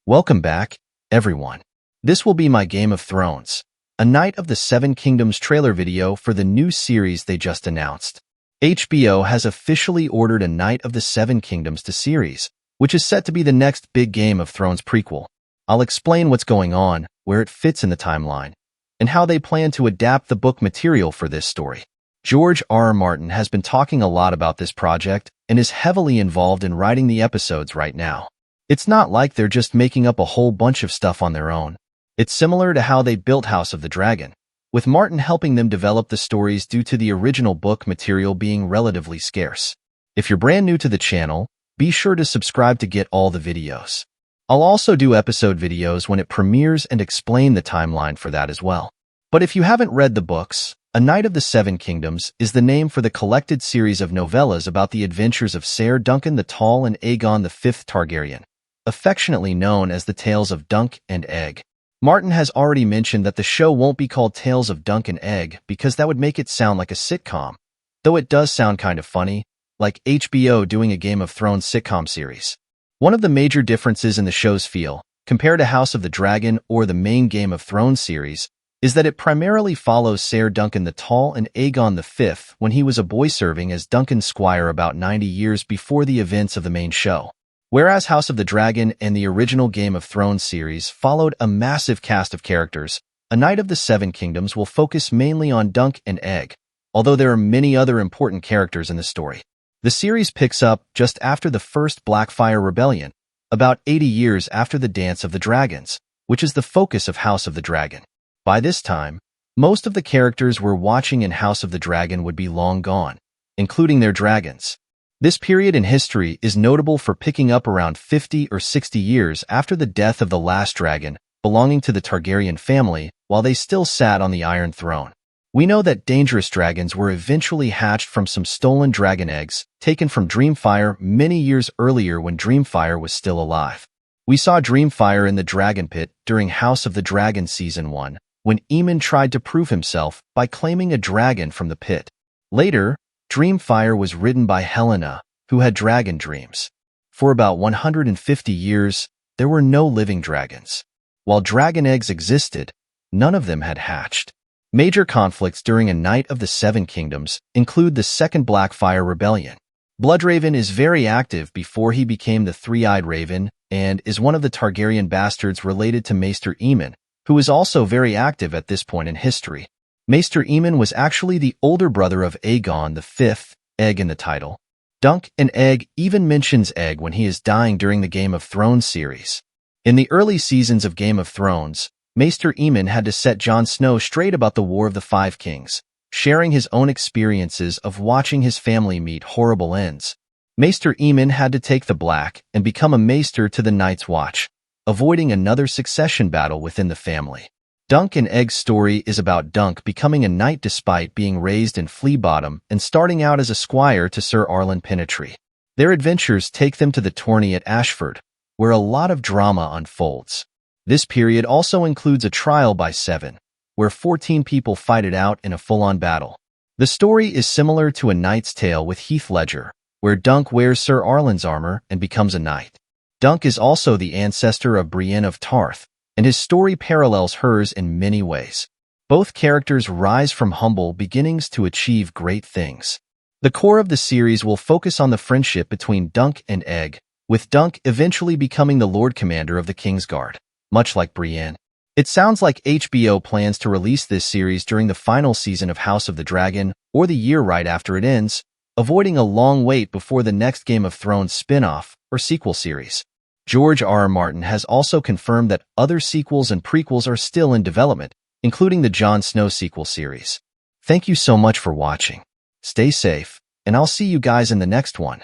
Welcome back, everyone. This will be my Game of Thrones, A Knight of the Seven Kingdoms trailer video for the new series they just announced. HBO has officially ordered A Knight of the Seven Kingdoms to series, which is set to be the next big Game of Thrones prequel. I'll explain what's going on, where it fits in the timeline, and how they plan to adapt the book material for this story. George R.R. Martin has been talking a lot about this project and is heavily involved in writing the episodes right now. It's not like they're just making up a whole bunch of stuff on their own. It's similar to how they built House of the Dragon, with Martin helping them develop the stories due to the original book material being relatively scarce. If you're brand new to the channel, be sure to subscribe to get all the videos. I'll also do episode videos when it premieres and explain the timeline for that as well. But if you haven't read the books, A Knight of the Seven Kingdoms is the name for the collected series of novellas about the adventures of Ser Duncan the Tall and Aegon V Targaryen, affectionately known as the Tales of Dunk and Egg. Martin has already mentioned that the show won't be called Tales of Dunk and Egg because that would make it sound like a sitcom, though it does sound kind of funny, like HBO doing a Game of Thrones sitcom series. One of the major differences in the show's feel, compared to House of the Dragon or the main Game of Thrones series, is that it primarily follows Ser Duncan the Tall and Aegon V when he was a boy serving as Duncan's squire about 90 years before the events of the main show. Whereas House of the Dragon and the original Game of Thrones series followed a massive cast of characters, A Knight of the Seven Kingdoms will focus mainly on Dunk and Egg, although there are many other important characters in the story. The series picks up just after the First Blackfyre Rebellion, about 80 years after the Dance of the Dragons, which is the focus of House of the Dragon. By this time, most of the characters we're watching in House of the Dragon would be long gone, including their dragons. This period in history is notable for picking up around 50 or 60 years after the death of the last dragon belonging to the Targaryen family while they still sat on the Iron Throne. We know that dangerous dragons were eventually hatched from some stolen dragon eggs taken from Dreamfire many years earlier when Dreamfire was still alive. We saw Dreamfire in the Dragon Pit during House of the Dragon Season 1, when Aemon tried to prove himself by claiming a dragon from the pit. Later, Dreamfire was ridden by Helena, who had dragon dreams. For about 150 years, there were no living dragons. While dragon eggs existed, none of them had hatched. Major conflicts during A Knight of the Seven Kingdoms include the Second Blackfyre Rebellion. Bloodraven is very active before he became the Three-Eyed Raven and is one of the Targaryen bastards related to Maester Aemon, who is also very active at this point in history. Maester Aemon was actually the older brother of Aegon V, Egg in the title. Dunk and Egg even mentions Egg when he is dying during the Game of Thrones series. In the early seasons of Game of Thrones, Maester Aemon had to set Jon Snow straight about the War of the Five Kings, sharing his own experiences of watching his family meet horrible ends. Maester Aemon had to take the Black and become a Maester to the Night's Watch, avoiding another succession battle within the family. Dunk and Egg's story is about Dunk becoming a knight despite being raised in Flea Bottom and starting out as a squire to Sir Arlen Penetree. Their adventures take them to the tourney at Ashford, where a lot of drama unfolds. This period also includes a trial by 7, where 14 people fight it out in a full-on battle. The story is similar to A Knight's Tale with Heath Ledger, where Dunk wears Sir Arlen's armor and becomes a knight. Dunk is also the ancestor of Brienne of Tarth, and his story parallels hers in many ways. Both characters rise from humble beginnings to achieve great things. The core of the series will focus on the friendship between Dunk and Egg, with Dunk eventually becoming the Lord Commander of the Kingsguard, much like Brienne. It sounds like HBO plans to release this series during the final season of House of the Dragon or the year right after it ends, avoiding a long wait before the next Game of Thrones spin-off or sequel series. George R.R. Martin has also confirmed that other sequels and prequels are still in development, including the Jon Snow sequel series. Thank you so much for watching. Stay safe, and I'll see you guys in the next one.